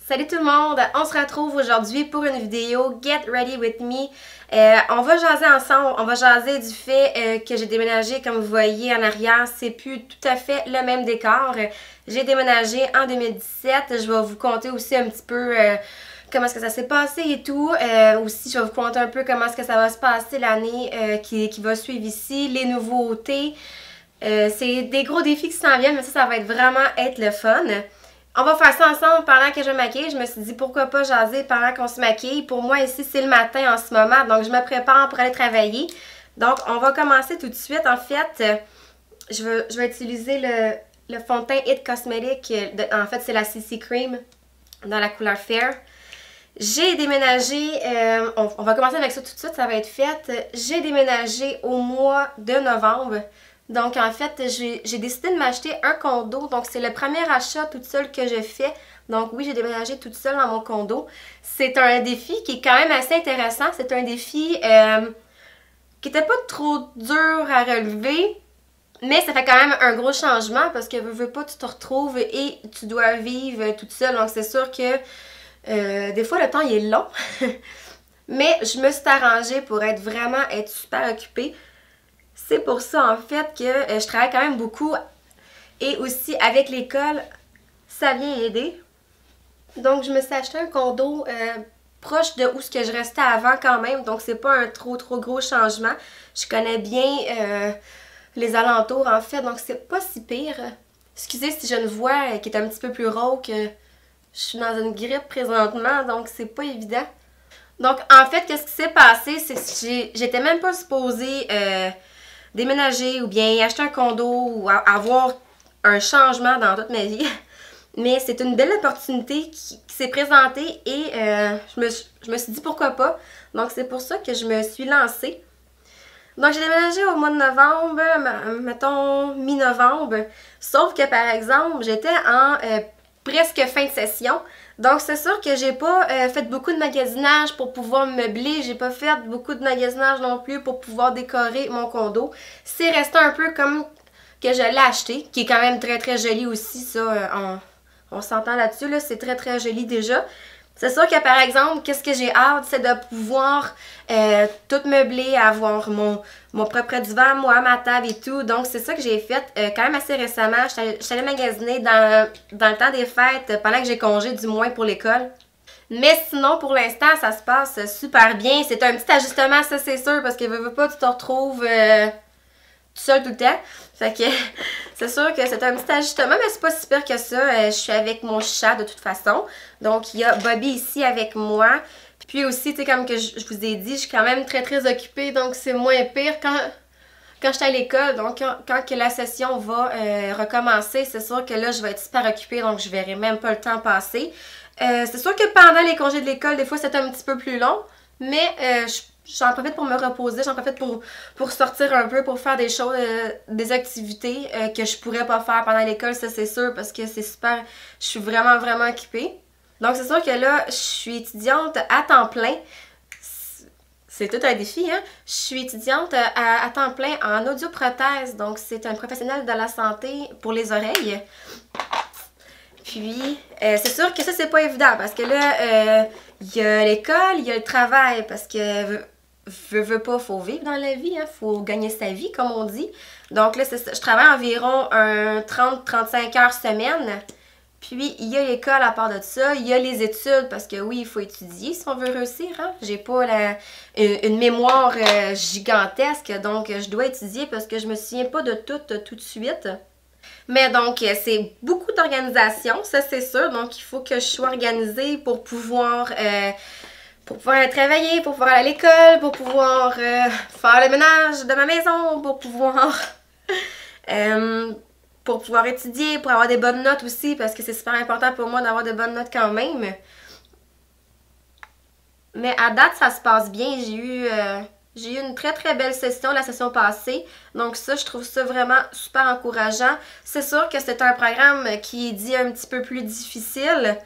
Salut tout le monde, on se retrouve aujourd'hui pour une vidéo Get Ready With Me. On va jaser ensemble, on va jaser du fait que j'ai déménagé, comme vous voyez en arrière, c'est plus tout à fait le même décor. J'ai déménagé en 2017, je vais vous conter aussi un petit peu comment est-ce que ça s'est passé et tout. Aussi, je vais vous conter un peu comment est-ce que ça va se passer l'année qui va suivre ici, les nouveautés. C'est des gros défis qui s'en viennent, mais ça va être vraiment le fun. On va faire ça ensemble pendant que je me maquille. Je me suis dit pourquoi pas jaser pendant qu'on se maquille. Pour moi ici c'est le matin en ce moment, donc je me prépare pour aller travailler. Donc on va commencer tout de suite. En fait, je vais utiliser le fond de teint It Cosmetics. En fait c'est la CC Cream dans la couleur Fair. J'ai déménagé, on va commencer avec ça tout de suite, ça va être fait. J'ai déménagé au mois de novembre. Donc, en fait, j'ai décidé de m'acheter un condo. Donc, c'est le premier achat toute seule que je fais. Donc, oui, j'ai déménagé toute seule dans mon condo. C'est un défi qui est quand même assez intéressant. C'est un défi qui n'était pas trop dur à relever. Mais ça fait quand même un gros changement parce que veux pas, tu te retrouves et tu dois vivre toute seule. Donc, c'est sûr que des fois, le temps, il est long. Mais je me suis arrangée pour être super occupée. C'est pour ça, en fait, que je travaille quand même beaucoup. Et aussi, avec l'école, ça vient aider. Donc, je me suis acheté un condo proche de où ce que je restais avant quand même. Donc, c'est pas un trop gros changement. Je connais bien les alentours, en fait. Donc, c'est pas si pire. Excusez si j'ai une voix qui est un petit peu plus rauque. Je suis dans une grippe présentement, donc c'est pas évident. Donc, en fait, qu'est-ce qui s'est passé? C'est que j'étais même pas supposée déménager ou bien acheter un condo ou avoir un changement dans toute ma vie. Mais c'est une belle opportunité qui s'est présentée et je me suis dit pourquoi pas. Donc c'est pour ça que je me suis lancée. Donc j'ai déménagé au mois de novembre, mettons mi-novembre. Sauf que par exemple, j'étais en presque fin de session. Donc c'est sûr que j'ai pas fait beaucoup de magasinage pour pouvoir me meubler, j'ai pas fait beaucoup de magasinage non plus pour pouvoir décorer mon condo. C'est resté un peu comme que je l'ai acheté, qui est quand même très joli aussi, ça, on s'entend là-dessus, là, c'est très joli déjà. C'est sûr que par exemple, qu'est-ce que j'ai hâte, c'est de pouvoir tout meubler, avoir mon propre divan, moi, ma table et tout. Donc c'est ça que j'ai fait quand même assez récemment. Je suis allée magasiner dans le temps des fêtes, pendant que j'ai congé du moins pour l'école. Mais sinon, pour l'instant, ça se passe super bien. C'est un petit ajustement, ça c'est sûr, parce que veux pas, tu te retrouves tout seul tout le temps. Fait que c'est sûr que c'est un petit ajustement, mais c'est pas si pire que ça. Je suis avec mon chat de toute façon. Donc, il y a Bobby ici avec moi. Puis aussi, tu sais, comme que je vous ai dit, je suis quand même très occupée. Donc, c'est moins pire quand je suis à l'école. Donc, quand que la session va recommencer, c'est sûr que là, je vais être super occupée. Donc, je verrai même pas le temps passer. C'est sûr que pendant les congés de l'école, des fois, c'est un petit peu plus long. Mais j'en profite pour me reposer, j'en profite pour sortir un peu, pour faire des choses, des activités que je pourrais pas faire pendant l'école, ça c'est sûr, parce que c'est super, je suis vraiment occupée. Donc c'est sûr que là, je suis étudiante à temps plein. C'est tout un défi, hein? Je suis étudiante à temps plein en audioprothèse, donc c'est un professionnel de la santé pour les oreilles. Puis, c'est sûr que ça, c'est pas évident parce que là, il y a l'école, il y a le travail parce que veux pas, faut vivre dans la vie, hein, faut gagner sa vie, comme on dit. Donc là, c'est ça, je travaille environ 30-35 heures semaine. Puis, il y a l'école à part de ça, il y a les études parce que oui, il faut étudier si on veut réussir. Hein. J'ai pas une mémoire gigantesque, donc je dois étudier parce que je me souviens pas de tout de suite. Mais donc, c'est beaucoup d'organisation, ça c'est sûr. Donc, il faut que je sois organisée pour pouvoir travailler, pour pouvoir aller à l'école, pour pouvoir faire le ménage de ma maison, pour pouvoir étudier, pour avoir des bonnes notes aussi, parce que c'est super important pour moi d'avoir de bonnes notes quand même. Mais à date, ça se passe bien. J'ai eu une très belle session la session passée. Donc ça, je trouve ça vraiment super encourageant. C'est sûr que c'est un programme qui est dit un petit peu plus difficile.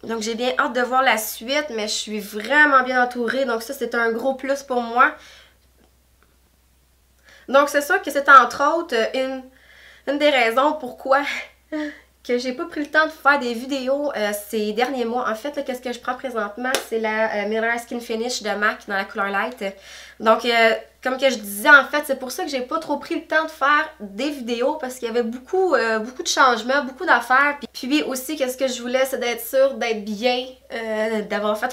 Donc j'ai bien hâte de voir la suite, mais je suis vraiment bien entourée. Donc ça, c'est un gros plus pour moi. Donc c'est sûr que c'est entre autres une des raisons pourquoi que j'ai pas pris le temps de faire des vidéos ces derniers mois. En fait, qu'est-ce que je prends présentement, c'est la Miller Skin Finish de MAC dans la couleur light. Donc, comme que je disais, en fait, c'est pour ça que j'ai pas trop pris le temps de faire des vidéos parce qu'il y avait beaucoup de changements, beaucoup d'affaires. Puis aussi, qu'est-ce que je voulais, c'est d'être sûre d'être bien, d'avoir fait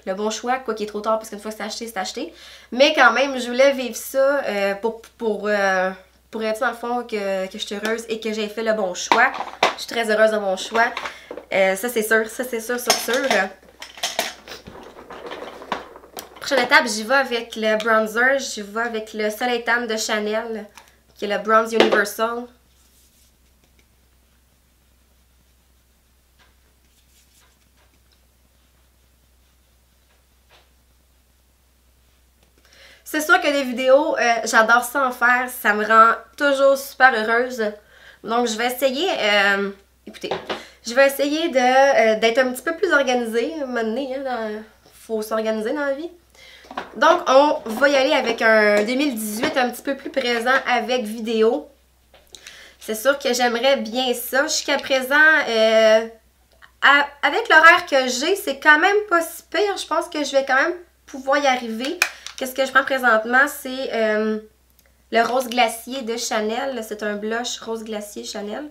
le bon choix, quoi qu'il est trop tard parce qu'une fois que c'est acheté, c'est acheté. Mais quand même, je voulais vivre ça pour être dans le fond que je suis heureuse et que j'ai fait le bon choix. Je suis très heureuse de mon choix. Ça c'est sûr, sûr. Prochaine étape, j'y vais avec le bronzer. J'y vais avec le Soleil Tan de Chanel, qui est le Bronze Universal. C'est sûr que les vidéos, j'adore ça en faire. Ça me rend toujours super heureuse. Donc, je vais essayer, écoutez, je vais essayer d'être un petit peu plus organisée. À un moment donné, hein, faut s'organiser dans la vie. Donc, on va y aller avec un 2018 un petit peu plus présent avec vidéo. C'est sûr que j'aimerais bien ça. Jusqu'à présent, avec l'horaire que j'ai, c'est quand même pas si pire. Je pense que je vais quand même pouvoir y arriver. Qu'est-ce que je prends présentement? C'est le rose glacier de Chanel. C'est un blush rose glacier Chanel.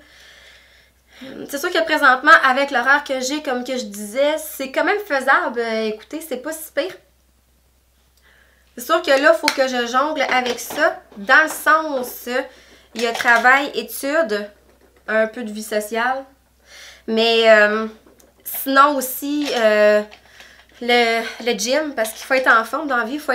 C'est sûr que présentement, avec l'horaire que j'ai, comme que je disais, c'est quand même faisable. Écoutez, c'est pas si pire. C'est sûr que là, il faut que je jongle avec ça. Dans le sens, il y a travail, études, un peu de vie sociale. Mais sinon aussi, le gym, parce qu'il faut être en forme dans la vie, il faut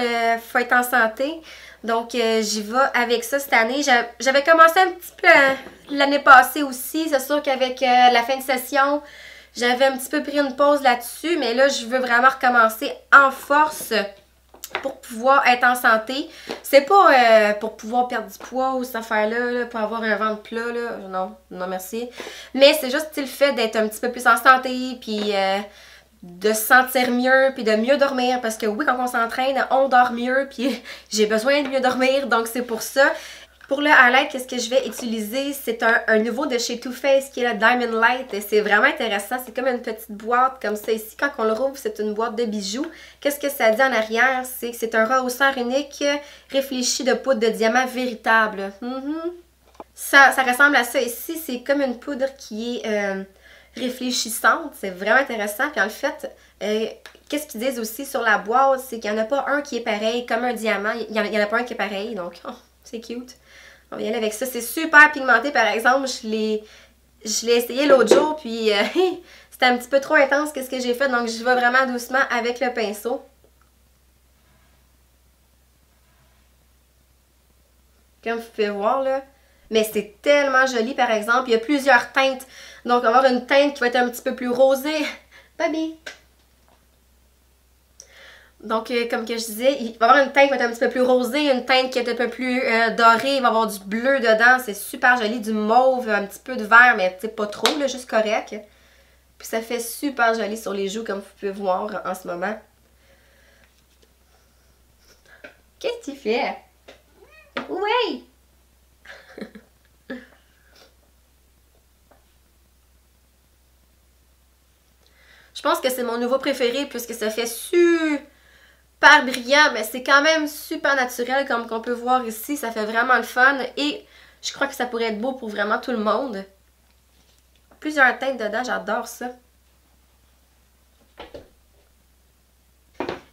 être en santé. Donc, j'y vais avec ça cette année. J'avais commencé un petit peu l'année passée aussi. C'est sûr qu'avec la fin de session, j'avais un petit peu pris une pause là-dessus. Mais là, je veux vraiment recommencer en force pour pouvoir être en santé. C'est pas pour pouvoir perdre du poids ou cette affaire-là, là, pour avoir un ventre plat, là. Non, non merci. Mais c'est juste le fait d'être un petit peu plus en santé, puis de se sentir mieux, puis de mieux dormir. Parce que oui, quand on s'entraîne, on dort mieux, puis j'ai besoin de mieux dormir, donc c'est pour ça. Pour le highlight, qu'est-ce que je vais utiliser? C'est un nouveau de chez Too Faced qui est le Diamond Light. C'est vraiment intéressant. C'est comme une petite boîte comme ça ici. Quand on le rouvre, c'est une boîte de bijoux. Qu'est-ce que ça dit en arrière? C'est que c'est un rehausseur unique réfléchi de poudre de diamant véritable. Ça ressemble à ça ici. C'est comme une poudre qui est réfléchissante. C'est vraiment intéressant. Puis en fait, qu'est-ce qu'ils disent aussi sur la boîte? C'est qu'il n'y en a pas un qui est pareil comme un diamant. Il n'y en a pas un qui est pareil. Donc, oh, c'est cute. On va y aller avec ça. C'est super pigmenté, par exemple. Je l'ai essayé l'autre jour, puis c'était un petit peu trop intense qu'est-ce que j'ai fait. Donc, je vais vraiment doucement avec le pinceau. Comme vous pouvez voir, là. Mais c'est tellement joli, par exemple. Il y a plusieurs teintes. Donc, on va avoir une teinte qui va être un petit peu plus rosée. Baby! Donc, comme que je disais, il va y avoir une teinte qui va être un petit peu plus rosée, une teinte qui est un peu plus dorée, il va y avoir du bleu dedans, c'est super joli, du mauve, un petit peu de vert, mais pas trop, là, juste correct. Puis ça fait super joli sur les joues, comme vous pouvez voir en ce moment. Qu'est-ce que tu fais? Oui! Je pense que c'est mon nouveau préféré, puisque ça fait super brillant, mais c'est quand même super naturel comme qu'on peut voir ici. Ça fait vraiment le fun et je crois que ça pourrait être beau pour vraiment tout le monde. Plusieurs teintes dedans, j'adore ça.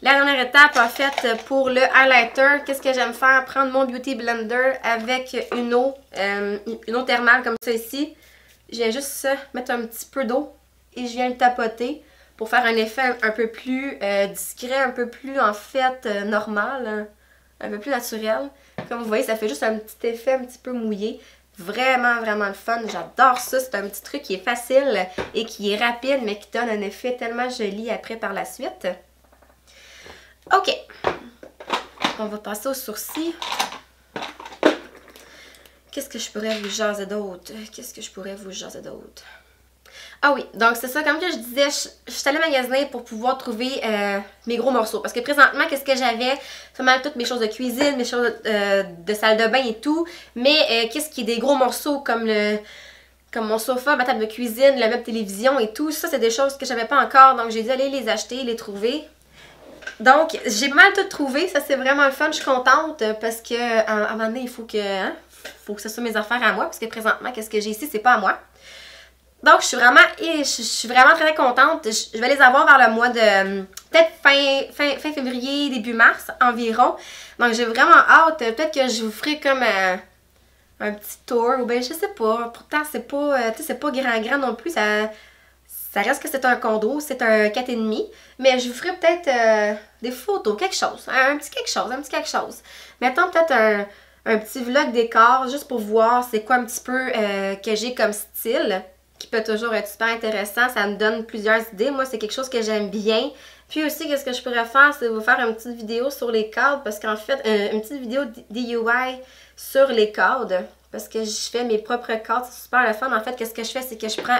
La dernière étape, en fait, pour le highlighter, qu'est-ce que j'aime faire? Prendre mon Beauty Blender avec une eau thermale comme ça ici. Je viens juste mettre un petit peu d'eau et je viens le tapoter pour faire un effet un peu plus discret, un peu plus, en fait, normal, hein, un peu plus naturel. Comme vous voyez, ça fait juste un petit effet un petit peu mouillé. Vraiment, vraiment le fun. J'adore ça. C'est un petit truc qui est facile et qui est rapide, mais qui donne un effet tellement joli après par la suite. OK. On va passer aux sourcils. Qu'est-ce que je pourrais vous jaser d'autre? Ah oui, donc c'est ça, comme que je disais, je suis allée magasiner pour pouvoir trouver mes gros morceaux. Parce que présentement, qu'est-ce que j'avais? Pas mal toutes mes choses de cuisine, mes choses de salle de bain et tout. Mais qu'est-ce qui est des gros morceaux comme comme mon sofa, ma table de cuisine, le meuble télévision et tout. Ça, c'est des choses que j'avais pas encore. Donc, j'ai dû aller les acheter, les trouver. Donc, j'ai mal tout trouvé. Ça, c'est vraiment le fun. Je suis contente parce que à un moment donné, il faut que, hein, faut que ce soit mes affaires à moi. Parce que présentement, qu'est-ce que j'ai ici, c'est pas à moi. Donc, je suis vraiment très contente. Je vais les avoir vers le mois de, peut-être fin février, début mars environ. Donc, j'ai vraiment hâte. Peut-être que je vous ferai comme un petit tour. Ou bien, je sais pas. Pourtant, c'est pas, tu sais, c'est pas grand non plus. Ça reste que c'est un condo. C'est un 4,5. Mais je vous ferai peut-être des photos, quelque chose. Un petit quelque chose. Mettons peut-être un petit vlog décor, juste pour voir c'est quoi un petit peu que j'ai comme style, qui peut toujours être super intéressant. Ça me donne plusieurs idées. Moi, c'est quelque chose que j'aime bien. Puis aussi, qu'est-ce que je pourrais faire, c'est vous faire une petite vidéo sur les cadres, parce qu'en fait, une petite vidéo DIY sur les cadres, parce que je fais mes propres cadres, c'est super le fun. En fait, qu'est-ce que je fais, c'est que je prends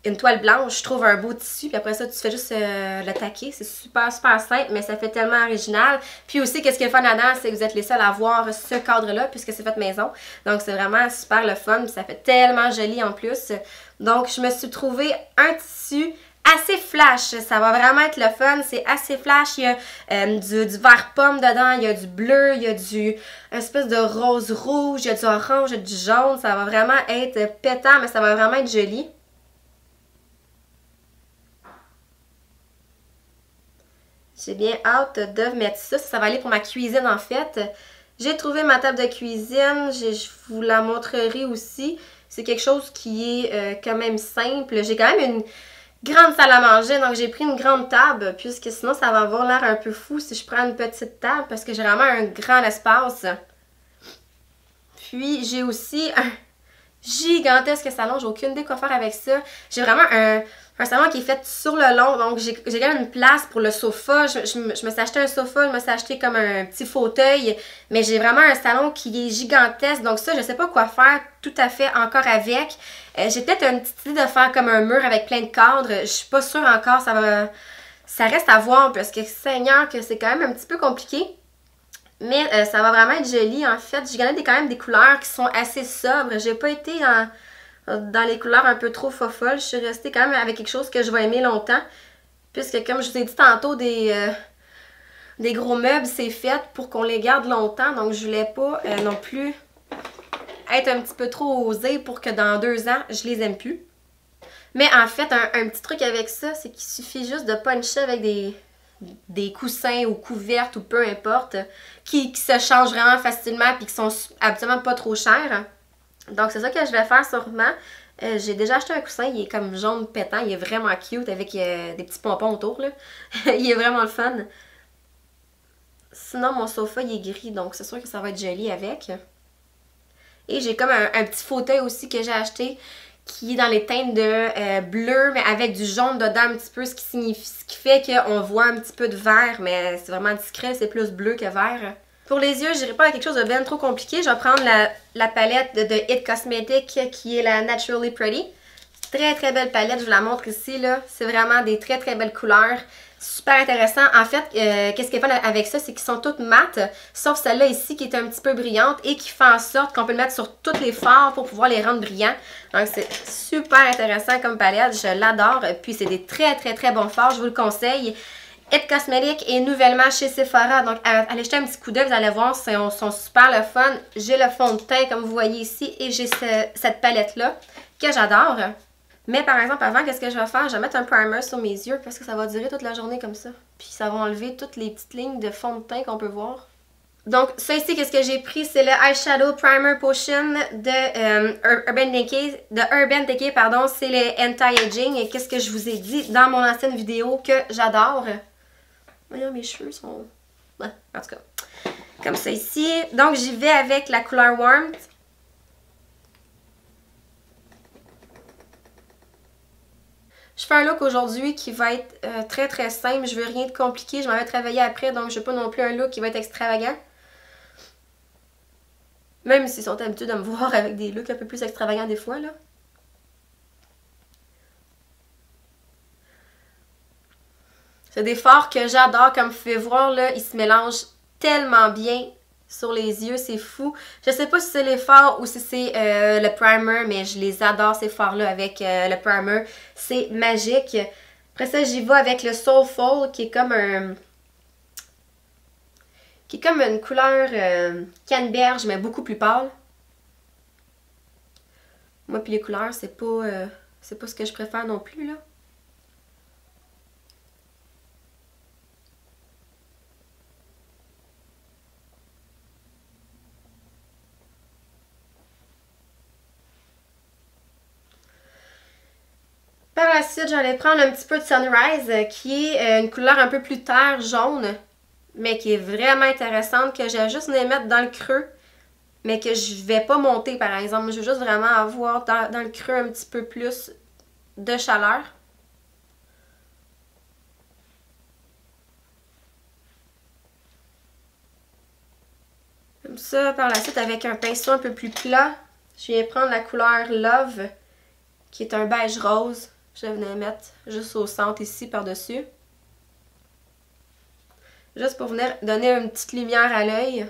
une toile blanche, je trouve un beau tissu, puis après ça, tu fais juste le taquer. C'est super simple, mais ça fait tellement original. Puis aussi, qu'est-ce qui est fun là-dedans, c'est que vous êtes les seuls à voir ce cadre-là, puisque c'est fait maison. Donc, c'est vraiment super le fun, puis ça fait tellement joli en plus. Donc, je me suis trouvé un tissu assez flash. Ça va vraiment être le fun. C'est assez flash. Il y a du vert pomme dedans, il y a du bleu, il y a du espèce de rose rouge, il y a du orange, il y a du jaune. Ça va vraiment être pétant, mais ça va vraiment être joli. J'ai bien hâte de mettre ça. Ça va aller pour ma cuisine en fait. J'ai trouvé ma table de cuisine. Je vous la montrerai aussi. C'est quelque chose qui est quand même simple. J'ai quand même une grande salle à manger. Donc j'ai pris une grande table. Puisque sinon ça va avoir l'air un peu fou si je prends une petite table. Parce que j'ai vraiment un grand espace. Puis j'ai aussi un gigantesque salon. J'ai aucune idée quoi faire avec ça. J'ai vraiment un salon qui est fait sur le long. Donc, j'ai quand même une place pour le sofa. Je me suis acheté un sofa. Je me suis acheté comme un petit fauteuil. Mais j'ai vraiment un salon qui est gigantesque. Donc ça, je sais pas quoi faire tout à fait encore avec. J'ai peut-être une petite idée de faire comme un mur avec plein de cadres. Je suis pas sûre encore. Ça reste à voir parce que, Seigneur, que c'est quand même un petit peu compliqué. Mais ça va vraiment être joli en fait. J'ai gagné quand même des couleurs qui sont assez sobres. J'ai pas été dans les couleurs un peu trop folles. Je suis restée quand même avec quelque chose que je vais aimer longtemps. Puisque comme je vous ai dit tantôt, des gros meubles, c'est fait pour qu'on les garde longtemps. Donc je voulais pas non plus être un petit peu trop osée pour que dans 2 ans, je les aime plus. Mais en fait, un petit truc avec ça, c'est qu'il suffit juste de puncher avec des coussins ou couvertes ou peu importe, qui se changent vraiment facilement et qui sont absolument pas trop chers. Donc c'est ça que je vais faire sûrement. J'ai déjà acheté un coussin, il est comme jaune pétant, il est vraiment cute avec des petits pompons autour là. Il est vraiment le fun. Sinon mon sofa il est gris donc c'est sûr que ça va être joli avec. Et j'ai comme un petit fauteuil aussi que j'ai acheté qui est dans les teintes de bleu, mais avec du jaune dedans un petit peu, ce qui fait qu'on voit un petit peu de vert, mais c'est vraiment discret, c'est plus bleu que vert. Pour les yeux, je n'irai pas à quelque chose de bien trop compliqué. Je vais prendre la palette de It Cosmetics qui est la Naturally Pretty. Très belle palette, je vous la montre ici là. C'est vraiment des très belles couleurs. Super intéressant. En fait, qu'est-ce qui est fun avec ça, c'est qu'ils sont toutes mates, sauf celle-là ici qui est un petit peu brillante et qui fait en sorte qu'on peut le mettre sur tous les fards pour pouvoir les rendre brillants. Donc c'est super intéressant comme palette, je l'adore. Puis c'est des très bons fards, je vous le conseille. It Cosmetics est nouvellement chez Sephora, donc allez jeter un petit coup d'œil, vous allez voir, ils sont super le fun. J'ai le fond de teint comme vous voyez ici et j'ai cette palette-là que j'adore. Mais par exemple, avant, qu'est-ce que je vais faire? Je vais mettre un primer sur mes yeux parce que ça va durer toute la journée comme ça. Puis ça va enlever toutes les petites lignes de fond de teint qu'on peut voir. Donc, ça ici, qu'est-ce que j'ai pris? C'est le Eyeshadow Primer Potion de Urban Decay, pardon. C'est le Anti-Aging. Et qu'est-ce que je vous ai dit dans mon ancienne vidéo que j'adore? Voyons, mes cheveux sont... Ouais, en tout cas. Comme ça ici. Donc, j'y vais avec la couleur Warmth. Je fais un look aujourd'hui qui va être très simple. Je veux rien de compliqué. Je m'en vais travailler après, donc je veux pas non plus un look qui va être extravagant. Même s'ils sont habitués de me voir avec des looks un peu plus extravagants des fois, là. C'est des fards que j'adore. Comme vous pouvez voir, là, ils se mélangent tellement bien sur les yeux, c'est fou. Je sais pas si c'est les fards ou si c'est le primer, mais je les adore ces fards-là avec le primer. C'est magique. Après ça, j'y vais avec le Soulful qui est comme un... qui est comme une couleur canneberge, mais beaucoup plus pâle. Moi puis les couleurs, c'est pas ce que je préfère non plus, là. Par la suite, j'allais prendre un petit peu de Sunrise, qui est une couleur un peu plus terre, jaune, mais qui est vraiment intéressante, que j'ai juste venir mettre dans le creux, mais que je vais pas monter, par exemple. Je veux juste vraiment avoir dans le creux un petit peu plus de chaleur. Comme ça, par la suite, avec un pinceau un peu plus plat, je viens prendre la couleur Love, qui est un beige rose. Je vais venir mettre juste au centre ici par-dessus. Juste pour venir donner une petite lumière à l'œil.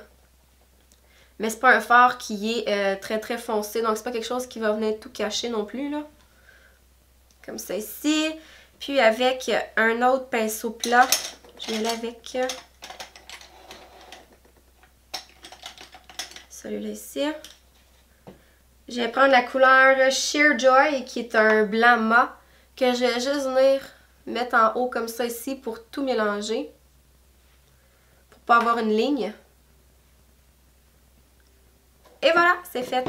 Mais c'est pas un fard qui est très très foncé. Donc c'est pas quelque chose qui va venir tout cacher non plus, là. Comme ça ici. Puis avec un autre pinceau plat, je vais aller avec celui-là ici. Je vais prendre la couleur Sheer Joy, qui est un blanc mat, que je vais juste venir mettre en haut comme ça ici pour tout mélanger. Pour pas avoir une ligne. Et voilà, c'est fait.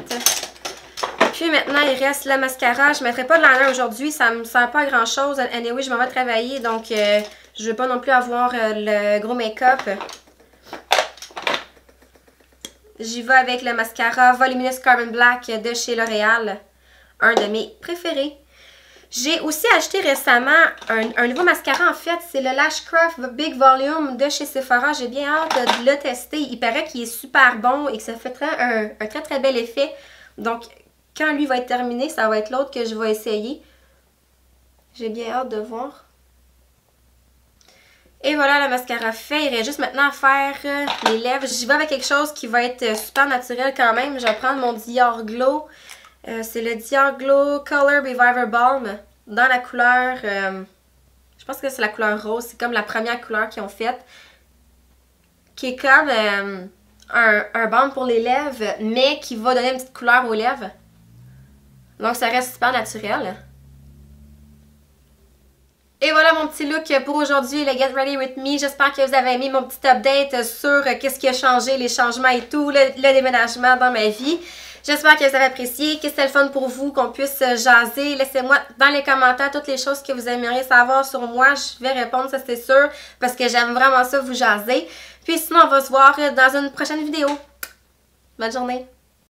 Puis maintenant, il reste le mascara. Je ne mettrai pas de liner aujourd'hui, ça ne me sert pas à grand chose. Anyway, je m'en vais travailler, donc je ne veux pas non plus avoir le gros make-up. J'y vais avec le mascara Voluminous Carbon Black de chez L'Oréal. Un de mes préférés. J'ai aussi acheté récemment un nouveau mascara, en fait. C'est le Lashcraft Big Volume de chez Sephora. J'ai bien hâte de le tester. Il paraît qu'il est super bon et que ça fait un très très bel effet. Donc, quand lui va être terminé, ça va être l'autre que je vais essayer. J'ai bien hâte de voir. Et voilà, le mascara fait. Il reste juste maintenant à faire les lèvres. J'y vais avec quelque chose qui va être super naturel quand même. Je vais prendre mon Dior Glow. C'est le Dior Glow Color Reviver Balm dans la couleur, je pense que c'est la couleur rose. C'est comme la première couleur qu'ils ont faite. Qui est comme un balm pour les lèvres, mais qui va donner une petite couleur aux lèvres. Donc ça reste super naturel. Et voilà mon petit look pour aujourd'hui, le Get Ready With Me. J'espère que vous avez aimé mon petit update sur qu'est-ce qui a changé, les changements et tout, le déménagement dans ma vie. J'espère que vous avez apprécié, que c'était le fun pour vous, qu'on puisse jaser. Laissez-moi dans les commentaires toutes les choses que vous aimeriez savoir sur moi. Je vais répondre, ça c'est sûr, parce que j'aime vraiment ça, vous jaser. Puis sinon, on va se voir dans une prochaine vidéo. Bonne journée!